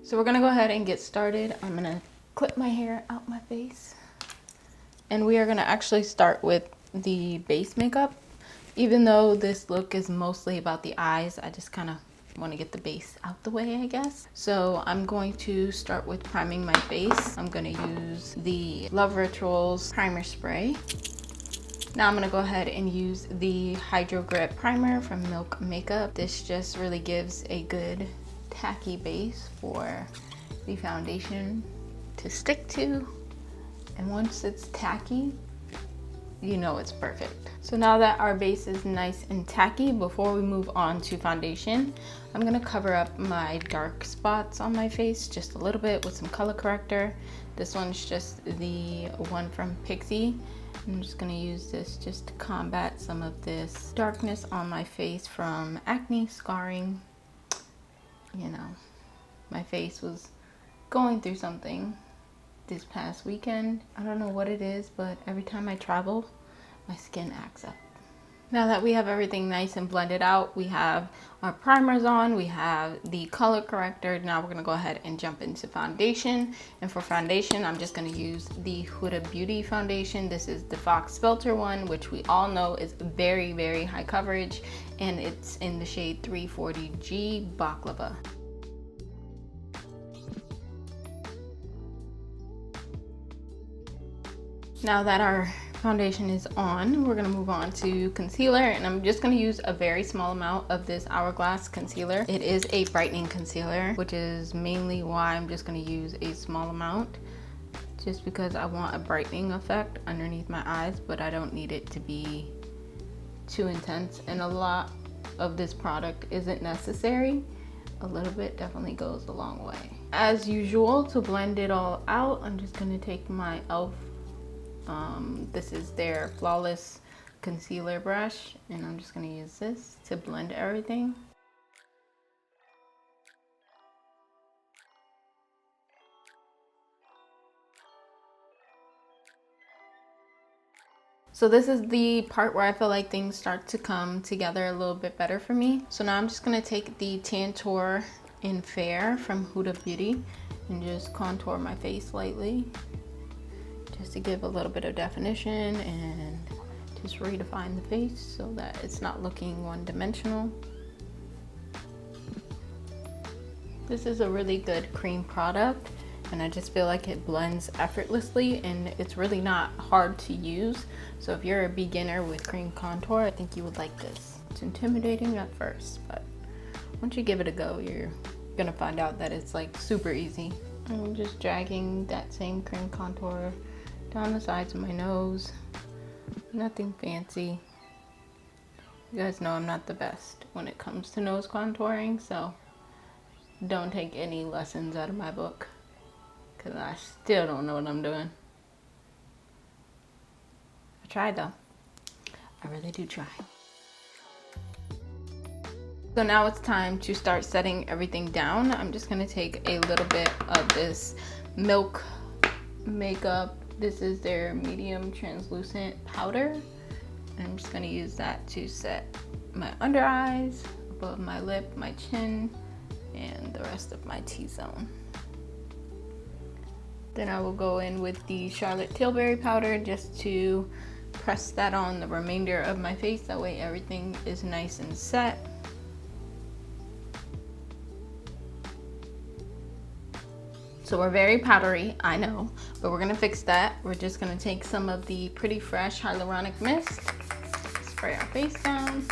So we're gonna go ahead and get started. I'm gonna clip my hair out my face. And we are gonna actually start with the base makeup. Even though this look is mostly about the eyes, I just kind of want to get the base out the way, I guess. So I'm going to start with priming my face. I'm going to use the Love Rituals primer spray. Now I'm going to go ahead and use the Hydro Grip primer from Milk Makeup. This just really gives a good tacky base for the foundation to stick to. And once it's tacky, you know it's perfect. So now that our base is nice and tacky, before we move on to foundation, I'm gonna cover up my dark spots on my face just a little bit with some color corrector. This one's just the one from Pixie. I'm just gonna use this just to combat some of this darkness on my face from acne, scarring. You know, my face was going through something this past weekend. I don't know what it is, but every time I travel, my skin acts up. Now that we have everything nice and blended out, we have our primers on, we have the color corrector. Now we're gonna go ahead and jump into foundation. And for foundation, I'm just gonna use the Huda Beauty foundation. This is the Fox Filter one, which we all know is very, very high coverage, and it's in the shade 340G Baklava. Now that our foundation is on, we're gonna move on to concealer, and I'm just gonna use a very small amount of this Hourglass concealer. It is a brightening concealer, which is mainly why I'm just gonna use a small amount, just because I want a brightening effect underneath my eyes, but I don't need it to be too intense, and a lot of this product isn't necessary. A little bit definitely goes a long way. As usual, to blend it all out, I'm just gonna take my e.l.f. This is their Flawless Concealer brush, and I'm just going to use this to blend everything. So this is the part where I feel like things start to come together a little bit better for me. So now I'm just going to take the Tantour in Fair from Huda Beauty and just contour my face lightly, just to give a little bit of definition and just redefine the face so that it's not looking one-dimensional. This is a really good cream product, and I just feel like it blends effortlessly, and it's really not hard to use. So if you're a beginner with cream contour, I think you would like this. It's intimidating at first, but once you give it a go, you're gonna find out that it's like super easy. I'm just dragging that same cream contour down the sides of my nose. Nothing fancy. You guys know I'm not the best when it comes to nose contouring, so don't take any lessons out of my book, because I still don't know what I'm doing. I tried though. I really do try. So now it's time to start setting everything down. I'm just gonna take a little bit of this Milk Makeup. This is their medium translucent powder. And I'm just gonna use that to set my under eyes, above my lip, my chin, and the rest of my T-zone. Then I will go in with the Charlotte Tilbury powder just to press that on the remainder of my face. That way everything is nice and set. So we're very powdery, I know, but we're gonna fix that. We're just gonna take some of the Pretty Fresh Hyaluronic Mist, spray our face down.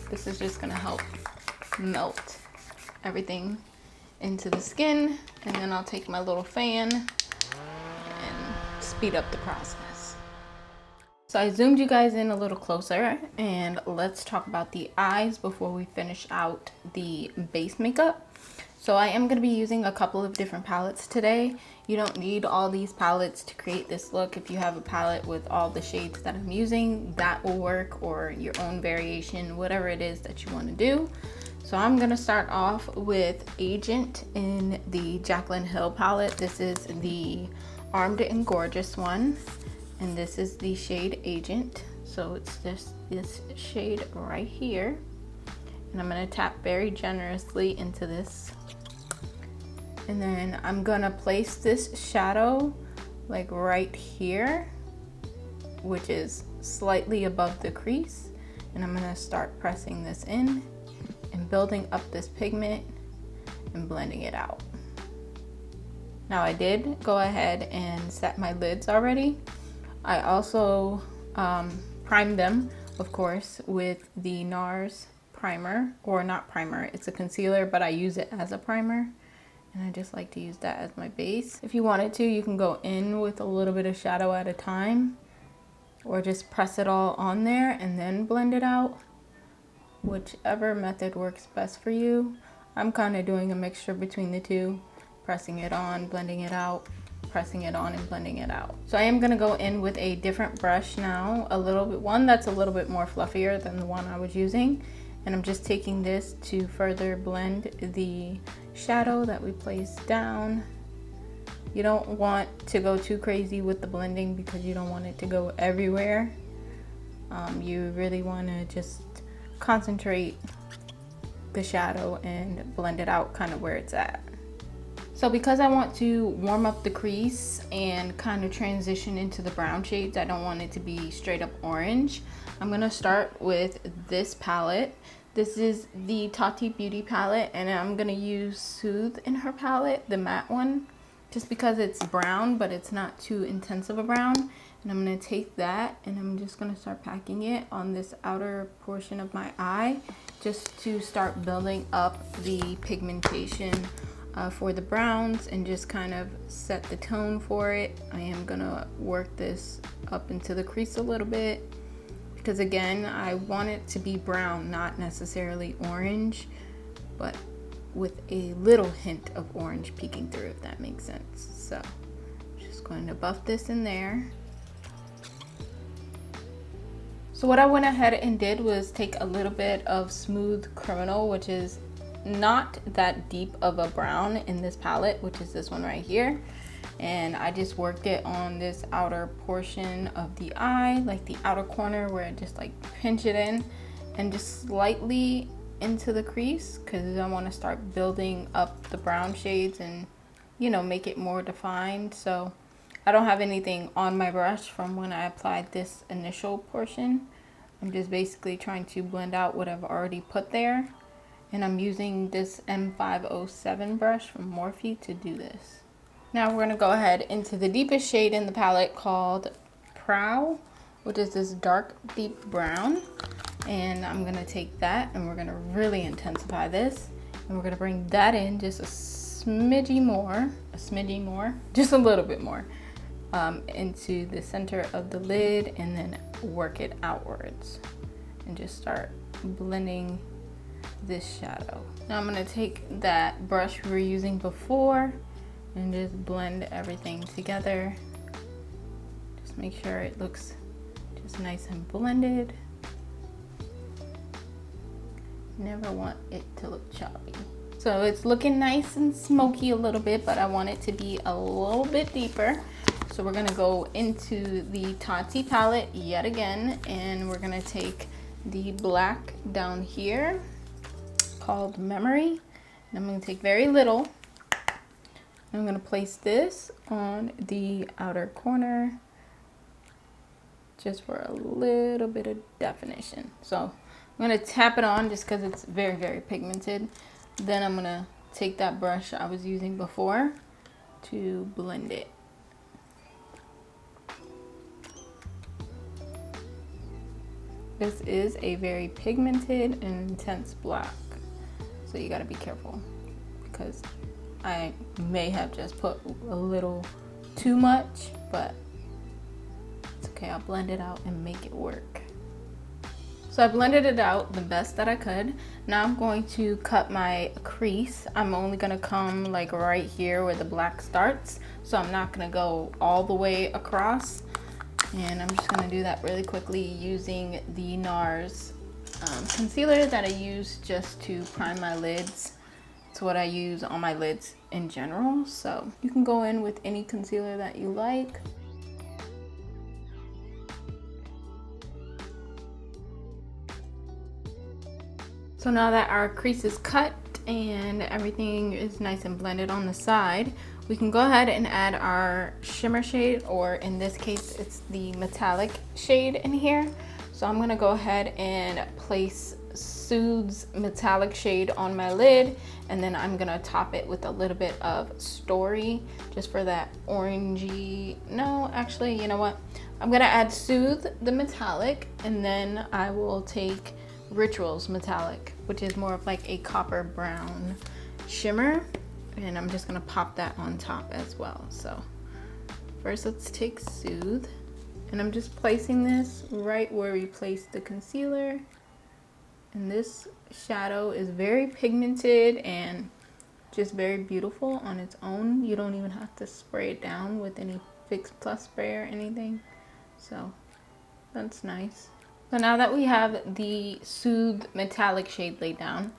This is just gonna help melt everything into the skin, and then I'll take my little fan and speed up the process. So I zoomed you guys in a little closer, and let's talk about the eyes before we finish out the base makeup. So I am going to be using a couple of different palettes today. You don't need all these palettes to create this look. If you have a palette with all the shades that I'm using, that will work, or your own variation, whatever it is that you want to do. So I'm going to start off with Agent in the Jaclyn Hill palette. This is the Armed and Gorgeous one, and this is the shade Agent. So it's just this shade right here. And I'm gonna tap very generously into this. And then I'm gonna place this shadow like right here, which is slightly above the crease. And I'm gonna start pressing this in and building up this pigment and blending it out. Now I did go ahead and set my lids already. I also primed them, of course, with the NARS primer, or not primer, it's a concealer, but I use it as a primer. And I just like to use that as my base. If you wanted to, you can go in with a little bit of shadow at a time, or just press it all on there and then blend it out. Whichever method works best for you. I'm kind of doing a mixture between the two, pressing it on, blending it out, pressing it on and blending it out. So I am gonna go in with a different brush now, one that's a little bit more fluffier than the one I was using. And I'm just taking this to further blend the shadow that we placed down. You don't want to go too crazy with the blending because you don't want it to go everywhere. You really want to just concentrate the shadow and blend it out kind of where it's at. So because I want to warm up the crease and kind of transition into the brown shades, I don't want it to be straight up orange. I'm gonna start with this palette. This is the Tati Beauty palette, and I'm gonna use Soothe in her palette, the matte one, just because it's brown, but it's not too intense of a brown. And I'm gonna take that and I'm just gonna start packing it on this outer portion of my eye, just to start building up the pigmentation for the browns and just kind of set the tone for it. I am gonna work this up into the crease a little bit because again, I want it to be brown, not necessarily orange, but with a little hint of orange peeking through, if that makes sense. So just going to buff this in there. So what I went ahead and did was take a little bit of Smooth Criminal, which is not that deep of a brown in this palette, which is this one right here. And I just worked it on this outer portion of the eye, like the outer corner where I just like pinch it in and just slightly into the crease, because I want to start building up the brown shades and, you know, make it more defined. So I don't have anything on my brush from when I applied this initial portion. I'm just basically trying to blend out what I've already put there. And I'm using this M507 brush from Morphe to do this. Now we're going to go ahead into the deepest shade in the palette called Prow, which is this dark deep brown. And I'm going to take that and we're going to really intensify this. And we're going to bring that in just a smidgy more, just a little bit more, into the center of the lid, and then work it outwards and just start blending this shadow. Now I'm going to take that brush we were using before and just blend everything together. Just make sure it looks just nice and blended. Never want it to look choppy. So it's looking nice and smoky a little bit, but I want it to be a little bit deeper. So we're gonna go into the Tati palette yet again, and we're gonna take the black down here called Memory. And I'm gonna take very little. I'm gonna place this on the outer corner just for a little bit of definition. So I'm gonna tap it on just because it's very, very pigmented. Then I'm gonna take that brush I was using before to blend it. This is a very pigmented and intense black, so you gotta be careful because I may have just put a little too much, but it's okay. I'll blend it out and make it work. So I blended it out the best that I could. Now I'm going to cut my crease. I'm only gonna come like right here where the black starts, so I'm not gonna go all the way across. And I'm just gonna do that really quickly using the NARS concealer that I use just to prime my lids. It's what I use on my lids in general, so you can go in with any concealer that you like. So now that our crease is cut and everything is nice and blended on the side, we can go ahead and add our shimmer shade, or in this case, it's the metallic shade in here. So I'm gonna go ahead and place Soothes metallic shade on my lid, and then I'm gonna top it with a little bit of Story just for that orangey. No, actually, you know what? I'm gonna add Soothe the metallic, and then I will take Rituals metallic, which is more of like a copper brown shimmer, and I'm just gonna pop that on top as well. So first let's take Soothe, and I'm just placing this right where we placed the concealer. And this shadow is very pigmented and just very beautiful on its own. You don't even have to spray it down with any Fix Plus spray or anything. So that's nice. So now that we have the Soothe metallic shade laid down,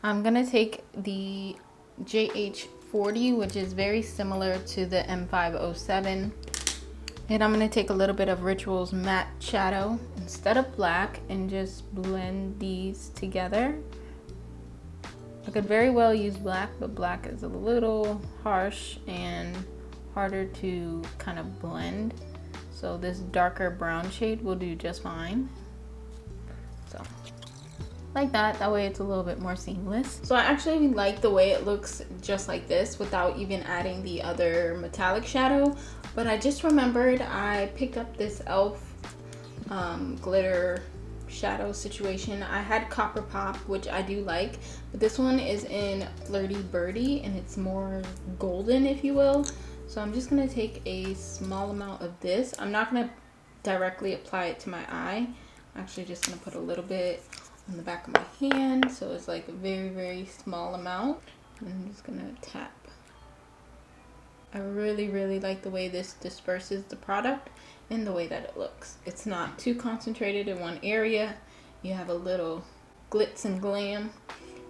I'm gonna take the JH40, which is very similar to the M507. And I'm gonna take a little bit of Rituals matte shadow instead of black and just blend these together. I could very well use black, but black is a little harsh and harder to kind of blend. So this darker brown shade will do just fine. So like that way it's a little bit more seamless. So I actually like the way it looks just like this without even adding the other metallic shadow. But I just remembered I picked up this e.l.f. Glitter shadow situation. I had Copper Pop, which I do like, but this one is in Flirty Birdie and it's more golden, if you will. So I'm just gonna take a small amount of this. I'm not gonna directly apply it to my eye. I'm actually just gonna put a little bit on the back of my hand, so it's like a very, very small amount. And I'm just gonna tap. I really, really like the way this disperses the product and the way that it looks. It's not too concentrated in one area. You have a little glitz and glam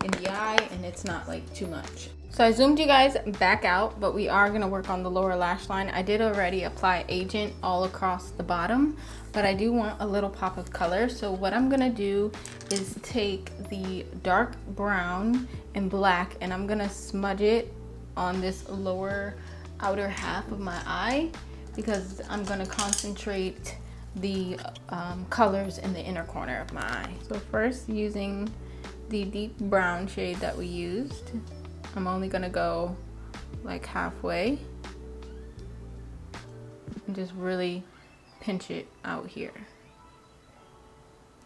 in the eye, and it's not like too much. So I zoomed you guys back out, but we are gonna work on the lower lash line. I did already apply agent all across the bottom, but I do want a little pop of color. So what I'm gonna do is take the dark brown and black, and I'm gonna smudge it on this lower outer half of my eye, because I'm gonna concentrate the colors in the inner corner of my eye. So first, using the deep brown shade that we used, I'm only gonna go like halfway and just really pinch it out here.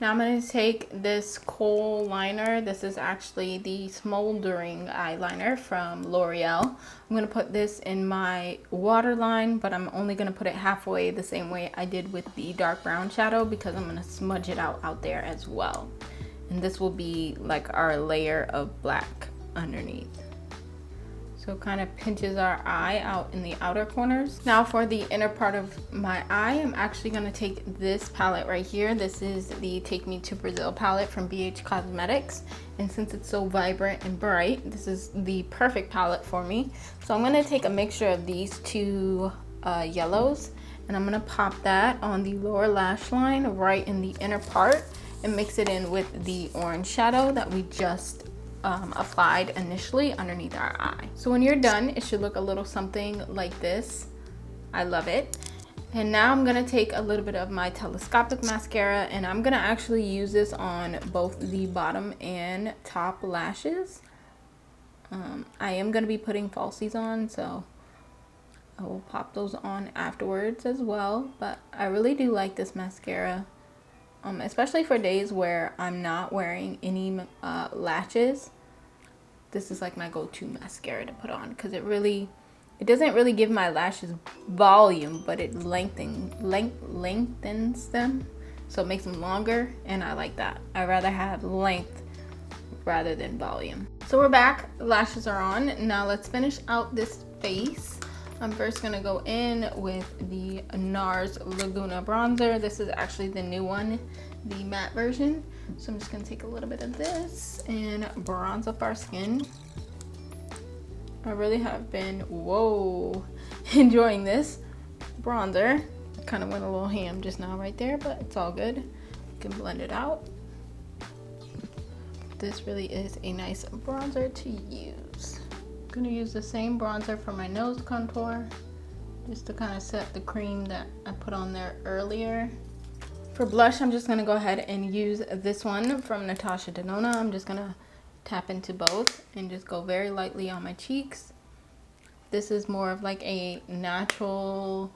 Now I'm going to take this kohl liner. This is actually the Smoldering eyeliner from L'Oreal. I'm going to put this in my waterline, but I'm only going to put it halfway the same way I did with the dark brown shadow, because I'm going to smudge it out there as well. And this will be like our layer of black underneath. So it kind of pinches our eye out in the outer corners. Now for the inner part of my eye, I'm actually gonna take this palette right here. This is the Take Me to Brazil palette from BH Cosmetics. And since it's so vibrant and bright, this is the perfect palette for me. So I'm gonna take a mixture of these two yellows, and I'm gonna pop that on the lower lash line right in the inner part and mix it in with the orange shadow that we just applied initially underneath our eye. So when you're done, it should look a little something like this. I love it. And now I'm gonna take a little bit of my telescopic mascara, and I'm gonna actually use this on both the bottom and top lashes. I am gonna be putting falsies on, so I will pop those on afterwards as well. But I really do like this mascara. Especially for days where I'm not wearing any lashes. This is like my go-to mascara to put on, because it doesn't really give my lashes volume, but it lengthens them, so it makes them longer, and I like that. I rather have length rather than volume. So we're back, the lashes are on. Now let's finish out this face. I'm first gonna go in with the NARS Laguna bronzer. This is actually the new one, the matte version. So I'm just gonna take a little bit of this and bronze up our skin. I really have been, enjoying this bronzer. Kind of went a little ham just now right there, but it's all good. You can blend it out. this really is a nice bronzer to use. I'm gonna use the same bronzer for my nose contour, just to kind of set the cream that I put on there earlier. For blush, I'm just gonna go ahead and use this one from Natasha Denona. I'm just gonna tap into both and just go very lightly on my cheeks. This is more of like a natural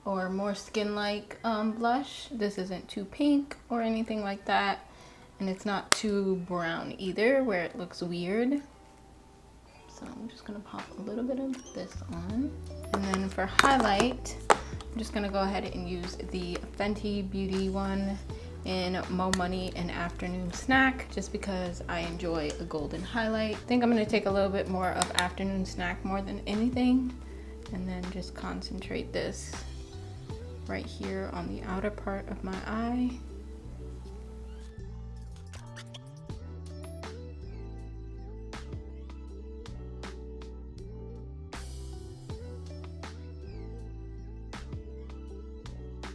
or more skin-like blush. This isn't too pink or anything like that, and it's not too brown either where it looks weird. So I'm just gonna pop a little bit of this on. And then for highlight, I'm just gonna go ahead and use the Fenty Beauty one in Mo Money and Afternoon Snack, just because I enjoy a golden highlight. I think I'm gonna take a little bit more of Afternoon Snack more than anything, and then just concentrate this right here on the outer part of my eye.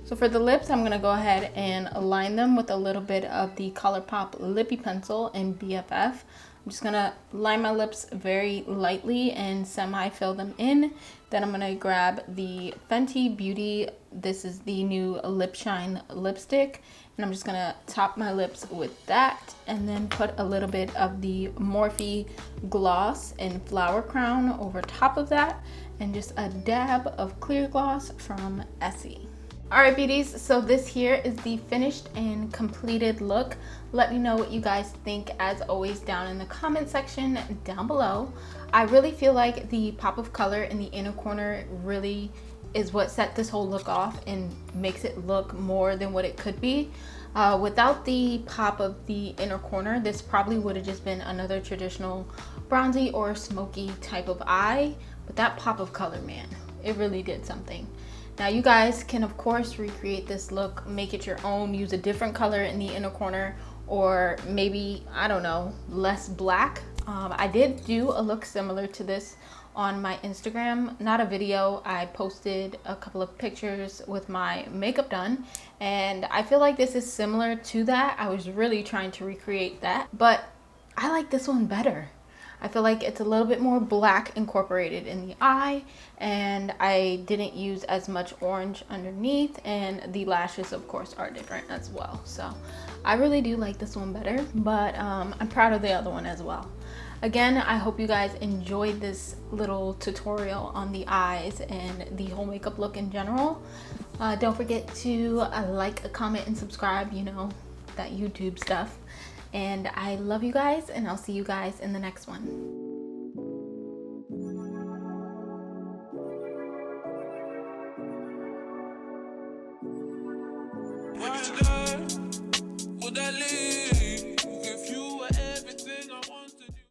So for the lips, I'm gonna go ahead and align them with a little bit of the ColourPop Lippy Pencil in BFF. I'm just gonna line my lips very lightly and semi-fill them in. Then I'm gonna grab the Fenty Beauty, this is the new Lip Shine lipstick, and I'm just gonna top my lips with that, and then put a little bit of the Morphe gloss in Flower Crown over top of that, and just a dab of clear gloss from Essie. Alright beauties, so this here is the finished and completed look. Let me know what you guys think, as always, down in the comment section down below. I really feel like the pop of color in the inner corner really is what set this whole look off and makes it look more than what it could be. Without the pop of the inner corner, this probably would have just been another traditional bronzy or smoky type of eye, but that pop of color, man, it really did something. Now you guys can of course recreate this look, make it your own, use a different color in the inner corner, or maybe, I don't know, less black. I did do a look similar to this on my Instagram, not a video. I posted a couple of pictures with my makeup done, and I feel like this is similar to that. I was really trying to recreate that, but I like this one better. I feel like it's a little bit more black incorporated in the eye, and I didn't use as much orange underneath, and the lashes of course are different as well. So I really do like this one better, but I'm proud of the other one as well. Again, I hope you guys enjoyed this little tutorial on the eyes and the whole makeup look in general. Don't forget to like, comment, and subscribe, you know, that YouTube stuff. And I love you guys, and I'll see you guys in the next one. Would that leave?